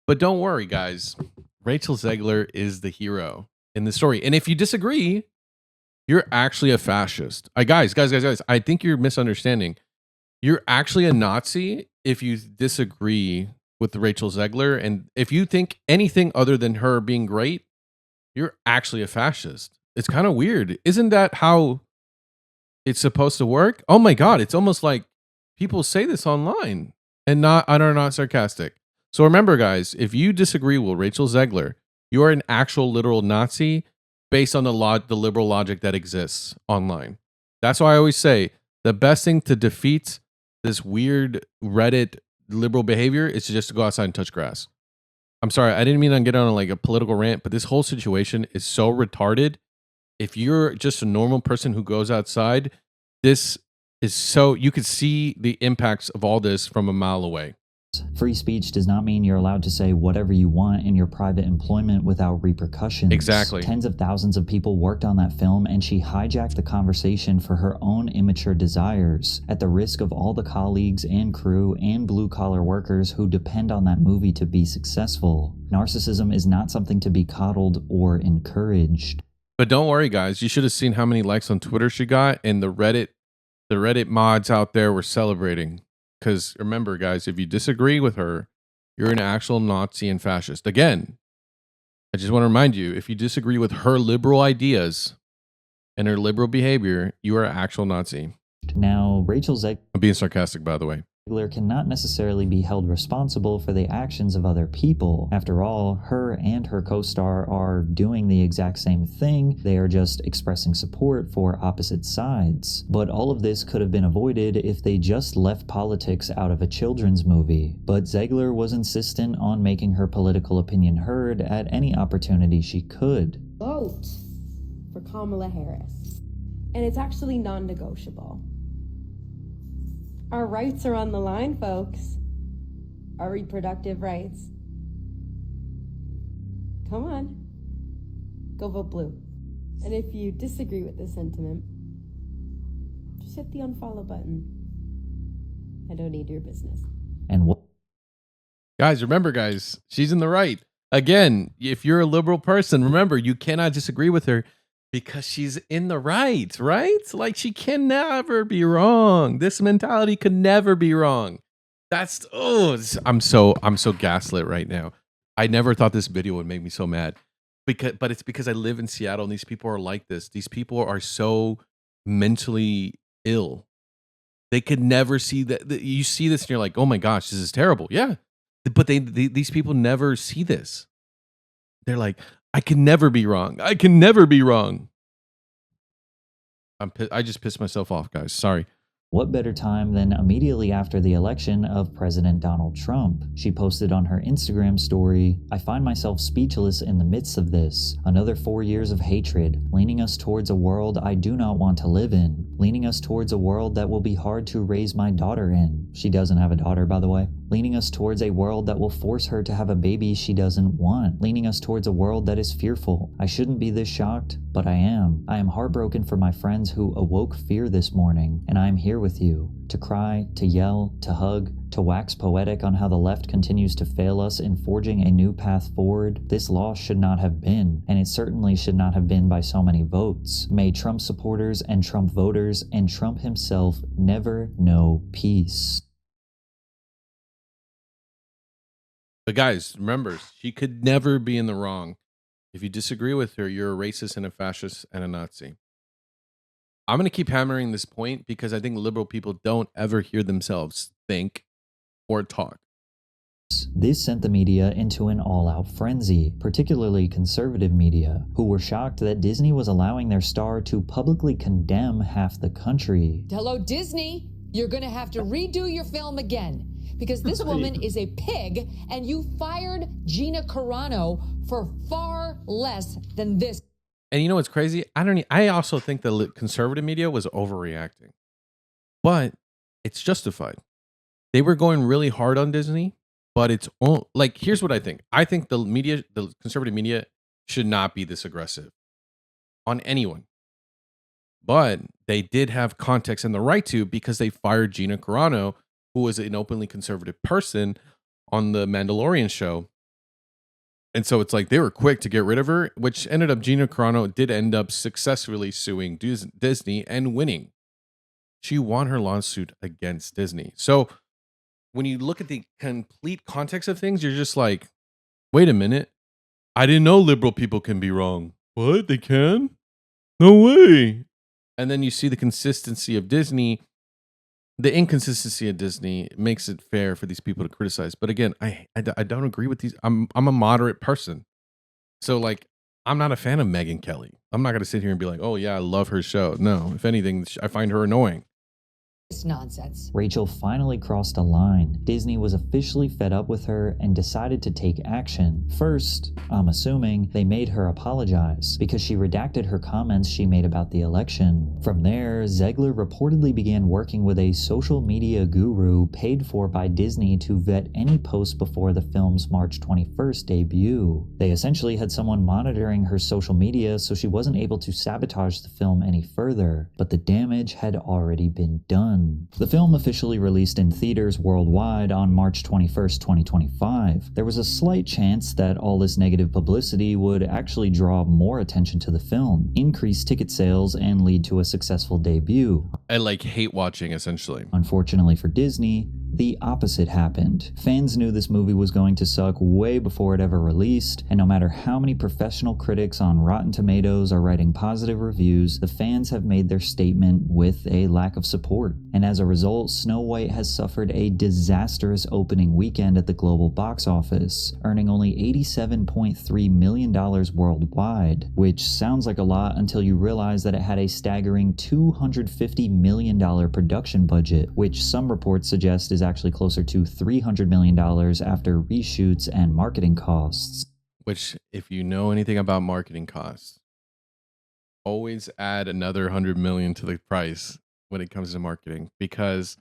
But don't worry, guys. Rachel Zegler is the hero in the story. And if you disagree, you're actually a fascist. Guys, I think you're misunderstanding. You're actually a Nazi if you disagree with Rachel Zegler. And if you think anything other than her being great, you're actually a fascist. It's kind of weird. Isn't that how it's supposed to work? Oh my God. It's almost like people say this online and are not sarcastic. So remember, guys, if you disagree with Rachel Zegler, you are an actual literal Nazi based on the liberal logic that exists online. That's why I always say the best thing to defeat this weird Reddit liberal behavior is just to go outside and touch grass. I'm sorry, I didn't mean to get on like a political rant, but this whole situation is so retarded. If you're just a normal person who goes outside, this is so, you could see the impacts of all this from a mile away. Free speech does not mean you're allowed to say whatever you want in your private employment without repercussions. Exactly. Tens of thousands of people worked on that film, and she hijacked the conversation for her own immature desires at the risk of all the colleagues and crew and blue-collar workers who depend on that movie to be successful. Narcissism is not something to be coddled or encouraged. But don't worry, guys. You should have seen how many likes on Twitter she got, and the Reddit mods out there were celebrating. Because remember, guys, if you disagree with her, you're an actual Nazi and fascist. Again, I just want to remind you, if you disagree with her liberal ideas and her liberal behavior, you are an actual Nazi. Now, Rachel Zegler... I'm being sarcastic, by the way. Cannot necessarily be held responsible for the actions of other people. After all, her and her co-star are doing the exact same thing. They are just expressing support for opposite sides. But all of this could have been avoided if they just left politics out of a children's movie. But Zegler was insistent on making her political opinion heard at any opportunity she could. Vote for Kamala Harris. And it's actually non-negotiable. Our rights are on the line, folks. Our reproductive rights. Come on. Go vote blue. And if you disagree with this sentiment, just hit the unfollow button. I don't need your business. And what? Guys, remember, guys, she's in the right. Again, if you're a liberal person, remember, you cannot disagree with her because she's in the right? Like, she can never be wrong. This mentality could never be wrong. I'm so gaslit right now. I never thought this video would make me so mad. But it's because I live in Seattle and these people are like this. These people are so mentally ill. They could never see that. You see this and you're like, oh my gosh, this is terrible. Yeah. But these people never see this. They're like, I can never be wrong. I can never be wrong. I just pissed myself off, guys. Sorry. What better time than immediately after the election of President Donald Trump? She posted on her Instagram story, "I find myself speechless in the midst of this. Another 4 years of hatred, leaning us towards a world I do not want to live in, leaning us towards a world that will be hard to raise my daughter in." She doesn't have a daughter, by the way. "Leaning us towards a world that will force her to have a baby she doesn't want. Leaning us towards a world that is fearful. I shouldn't be this shocked, but I am. I am heartbroken for my friends who awoke fear this morning, and I am here with you. To cry, to yell, to hug, to wax poetic on how the left continues to fail us in forging a new path forward. This loss should not have been, and it certainly should not have been by so many votes. May Trump supporters and Trump voters and Trump himself never know peace." But guys, remember, she could never be in the wrong. If you disagree with her, you're a racist and a fascist and a Nazi. I'm going to keep hammering this point because I think liberal people don't ever hear themselves think or talk. This sent the media into an all-out frenzy, particularly conservative media, who were shocked that Disney was allowing their star to publicly condemn half the country. Hello, Disney. You're going to have to redo your film again because this woman is a pig and you fired Gina Carano for far less than this. And you know what's crazy? I also think the conservative media was overreacting, but it's justified. They were going really hard on Disney, but it's all like, here's what I think. I think the conservative media should not be this aggressive on anyone, but they did have context and the right to, because they fired Gina Carano, who was an openly conservative person on the Mandalorian show. And so it's like they were quick to get rid of her, which ended up, Gina Carano did end up successfully suing Disney and winning. She won her lawsuit against Disney. So when you look at the complete context of things, you're just like, wait a minute. I didn't know liberal people can be wrong. What? They can? No way. And then you see the consistency of Disney. The inconsistency of Disney makes it fair for these people to criticize. But again, I don't agree with these. I'm a moderate person. So like, I'm not a fan of Megyn Kelly. I'm not going to sit here and be like, oh yeah, I love her show. No, if anything, I find her annoying. It's nonsense. Rachel finally crossed a line. Disney was officially fed up with her and decided to take action. First, I'm assuming, they made her apologize because she redacted her comments she made about the election. From there, Zegler reportedly began working with a social media guru paid for by Disney to vet any posts before the film's March 21st debut. They essentially had someone monitoring her social media so she wasn't able to sabotage the film any further, but the damage had already been done. The film officially released in theaters worldwide on March 21st, 2025. There was a slight chance that all this negative publicity would actually draw more attention to the film, increase ticket sales, and lead to a successful debut. I like hate watching, essentially. Unfortunately for Disney, the opposite happened. Fans knew this movie was going to suck way before it ever released, and no matter how many professional critics on Rotten Tomatoes are writing positive reviews, the fans have made their statement with a lack of support. And as a result, Snow White has suffered a disastrous opening weekend at the global box office, earning only $87.3 million worldwide, which sounds like a lot until you realize that it had a staggering $250 million production budget, which some reports suggest is actually closer to $300 million after reshoots and marketing costs. Which, if you know anything about marketing costs, always add another 100 million to the price when it comes to marketing, because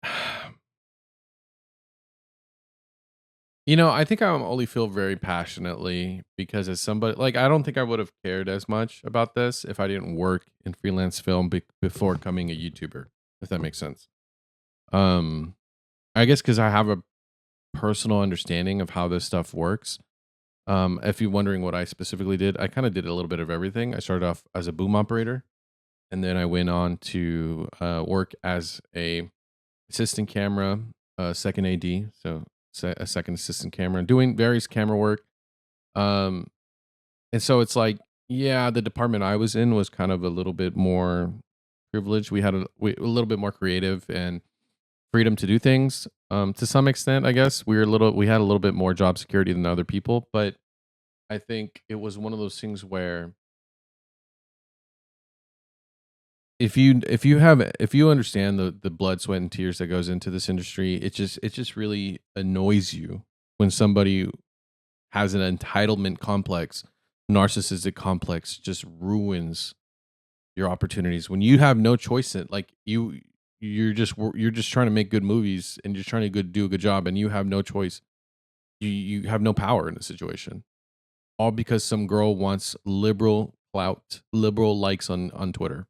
I think I only feel very passionately because as somebody, like, I don't think I would have cared as much about this if I didn't work in freelance film before becoming a YouTuber, if that makes sense. I guess because I have a personal understanding of how this stuff works. If you're wondering what I specifically did, I kind of did a little bit of everything. I started off as a boom operator, and then I went on to work as a assistant camera, second AD, so a second assistant camera, doing various camera work. And so it's like, yeah, the department I was in was kind of a little bit more privileged. We had a little bit more creative and freedom to do things. To some extent, I guess we had a little bit more job security than other people, but I think it was one of those things where if you understand the blood, sweat, and tears that goes into this industry, it just really annoys you when somebody has an entitlement complex, narcissistic complex, just ruins your opportunities when you have no choice in like you're just trying to make good movies and you're trying to do a good job and you have no choice. You have no power in the situation. All because some girl wants liberal clout, liberal likes on Twitter.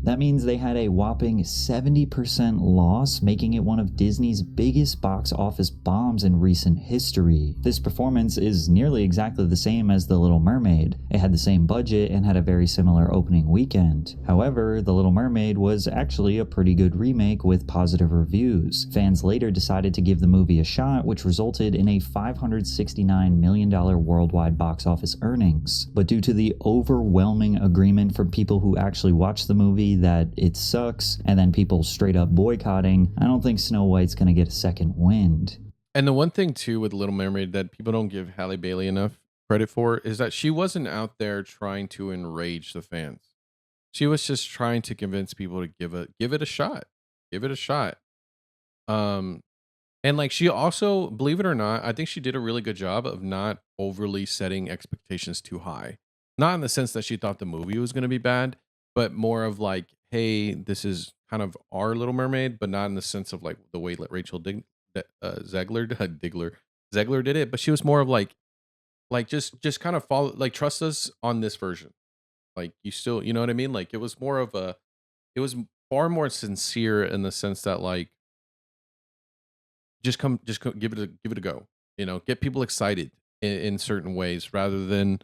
That means they had a whopping 70% loss, making it one of Disney's biggest box office bombs in recent history. This performance is nearly exactly the same as The Little Mermaid. It had the same budget and had a very similar opening weekend. However, The Little Mermaid was actually a pretty good remake with positive reviews. Fans later decided to give the movie a shot, which resulted in a $569 million worldwide box office earnings. But due to the overwhelming agreement from people who actually watched the movie that it sucks, and then people straight up boycotting, I don't think Snow White's gonna get a second wind. And the one thing too with Little Mermaid that people don't give Halle Bailey enough credit for is that she wasn't out there trying to enrage the fans. She was just trying to convince people to give it a shot. Give it a shot. Um and like she also, believe it or not, I think she did a really good job of not overly setting expectations too high. Not in the sense that she thought the movie was going to be bad, but more of like, hey, this is kind of our Little Mermaid, but not in the sense of like the way that Zegler Digler Zegler did it. But she was more of like just kind of follow, like trust us on this version. Like you still, you know what I mean? Like it was more of a, it was far more sincere in the sense that like give it a go. You know, get people excited in certain ways rather than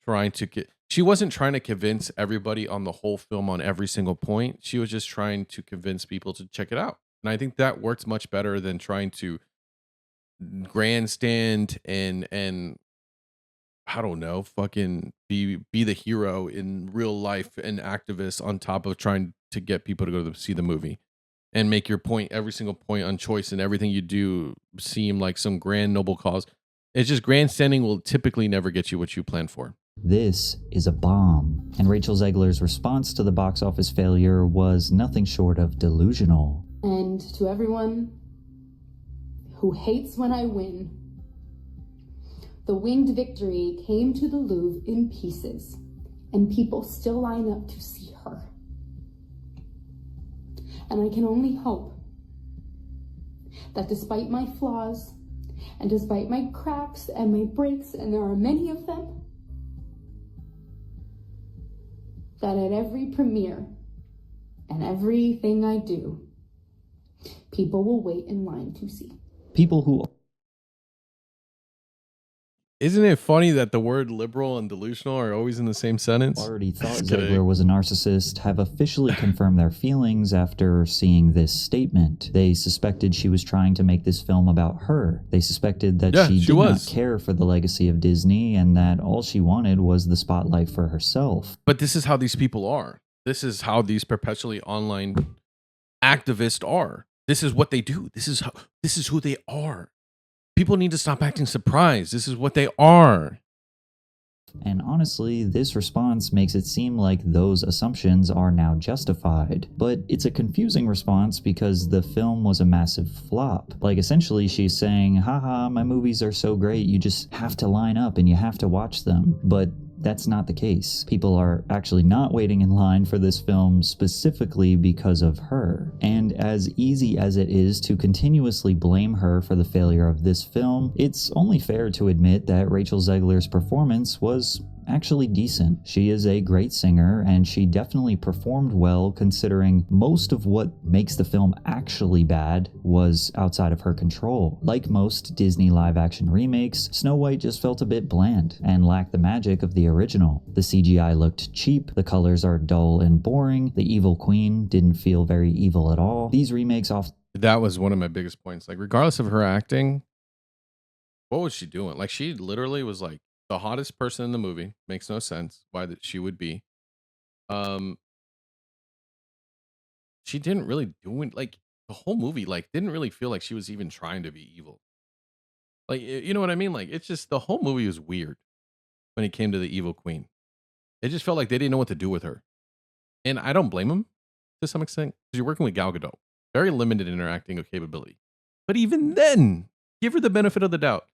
trying to get. She wasn't trying to convince everybody on the whole film on every single point. She was just trying to convince people to check it out. And I think that works much better than trying to grandstand and I don't know, fucking be the hero in real life and activist on top of trying to get people to go to see the movie and make your point, every single point on choice and everything you do seem like some grand noble cause. It's just grandstanding will typically never get you what you plan for. This is a bomb. And Rachel Zegler's response to the box office failure was nothing short of delusional. And to everyone who hates when I win, the winged victory came to the Louvre in pieces, and people still line up to see her. And I can only hope that despite my flaws, and despite my cracks and my breaks, and there are many of them, that at every premiere and everything I do, people will wait in line to see. People who... Isn't it funny that the word liberal and delusional are always in the same sentence? already thought Zegler was a narcissist have officially confirmed their feelings after seeing this statement. They suspected she was trying to make this film about her. They suspected that she did not care for the legacy of Disney and that all she wanted was the spotlight for herself. But this is how these people are. This is how these perpetually online activists are. This is what they do. This is who they are. People need to stop acting surprised. This is what they are. And honestly, this response makes it seem like those assumptions are now justified. But it's a confusing response because the film was a massive flop. Like essentially she's saying, haha, my movies are so great, you just have to line up and you have to watch them. But that's not the case. People are actually not waiting in line for this film specifically because of her. And as easy as it is to continuously blame her for the failure of this film, it's only fair to admit that Rachel Zegler's performance was actually decent. She is a great singer, and she definitely performed well considering most of what makes the film actually bad was outside of her control. Like most Disney live-action remakes, Snow White just felt a bit bland and lacked the magic of the original. The CGI looked cheap, the colors are dull and boring, the evil queen didn't feel very evil at all. These remakes That was one of my biggest points. Like, regardless of her acting, what was she doing? Like, she literally was like the hottest person in the movie. Makes no sense why that she would be. She didn't really do it. Like, the whole movie, like, didn't really feel like she was even trying to be evil. Like, you know what I mean? Like, it's just the whole movie was weird when it came to the evil queen. It just felt like they didn't know what to do with her. And I don't blame him to some extent, because you're working with Gal Gadot. Very limited interacting capability. But even then, give her the benefit of the doubt.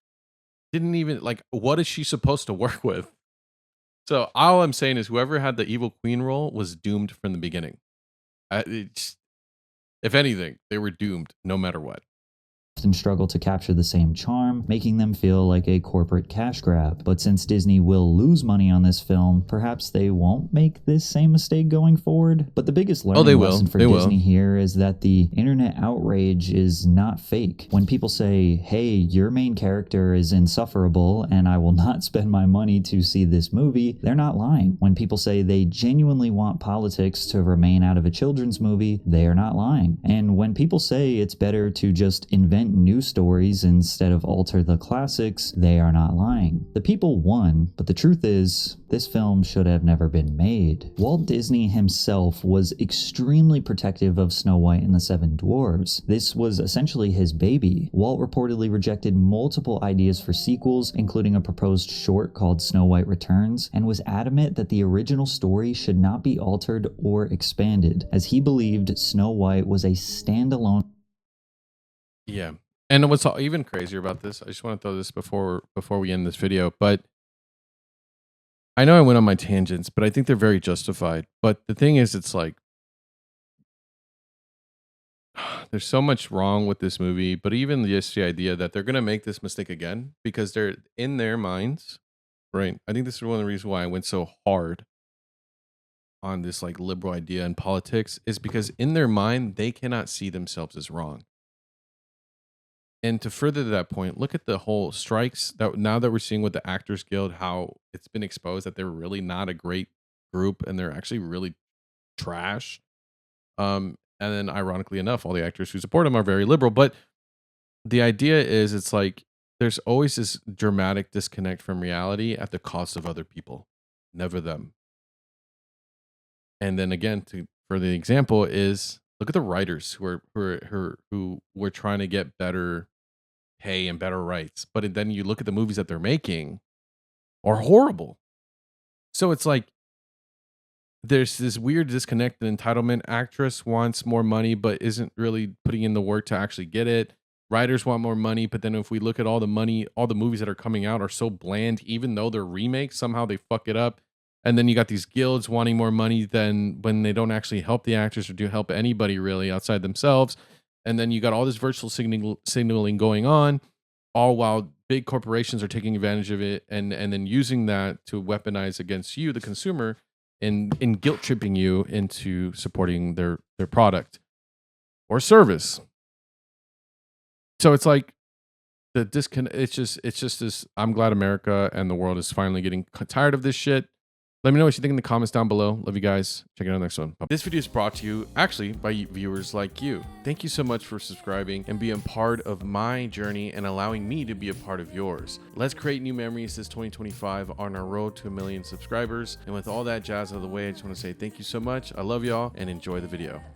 Didn't even, like, what is she supposed to work with? So all I'm saying is whoever had the evil queen role was doomed from the beginning. If anything, they were doomed no matter what. Often struggle to capture the same charm, making them feel like a corporate cash grab. But since Disney will lose money on this film, perhaps they won't make this same mistake going forward. But the biggest learning lesson for Disney here is that the internet outrage is not fake. When people say, hey, your main character is insufferable and I will not spend my money to see this movie, they're not lying. When people say they genuinely want politics to remain out of a children's movie, they are not lying. And when people say it's better to just invent new stories instead of alter the classics, they are not lying. The people won, but the truth is, this film should have never been made. Walt Disney himself was extremely protective of Snow White and the Seven Dwarfs. This was essentially his baby. Walt reportedly rejected multiple ideas for sequels, including a proposed short called Snow White Returns, and was adamant that the original story should not be altered or expanded, as he believed Snow White was a standalone. Yeah. And what's even crazier about this, I just want to throw this before we end this video, but I know I went on my tangents, but I think they're very justified. But the thing is, it's like, there's so much wrong with this movie, but even just the idea that they're going to make this mistake again, because they're in their minds, right? I think this is one of the reasons why I went so hard on this like liberal idea in politics, is because in their mind, they cannot see themselves as wrong. And to further that point, look at the whole strikes that now that we're seeing with the Actors Guild, how it's been exposed that they're really not a great group and they're actually really trash. And then ironically enough, all the actors who support them are very liberal. But the idea is, it's like there's always this dramatic disconnect from reality at the cost of other people, never them. And then again, for the example is, look at the writers who were trying to get better pay and better rights, but then you look at the movies that they're making are horrible. So it's like there's this weird disconnect. An entitlement. Actress wants more money but isn't really putting in the work to actually get it. Writers want more money, but then if we look at all the money, all the movies that are coming out are so bland, even though they're remakes, somehow they fuck it up. And then you got these guilds wanting more money than when they don't actually help the actors or do help anybody really outside themselves. And then you got all this virtual signaling going on, all while big corporations are taking advantage of it and then using that to weaponize against you, the consumer, and guilt tripping you into supporting their product or service. So it's like the disconnect. It's just this. I'm glad America and the world is finally getting tired of this shit. Let me know what you think in the comments down below. Love you guys. Check it out next one. This video is brought to you actually by viewers like you. Thank you so much for subscribing and being part of my journey and allowing me to be a part of yours. Let's create new memories this 2025 on our road to 1 million subscribers. And with all that jazz out of the way, I just want to say thank you so much. I love y'all and enjoy the video.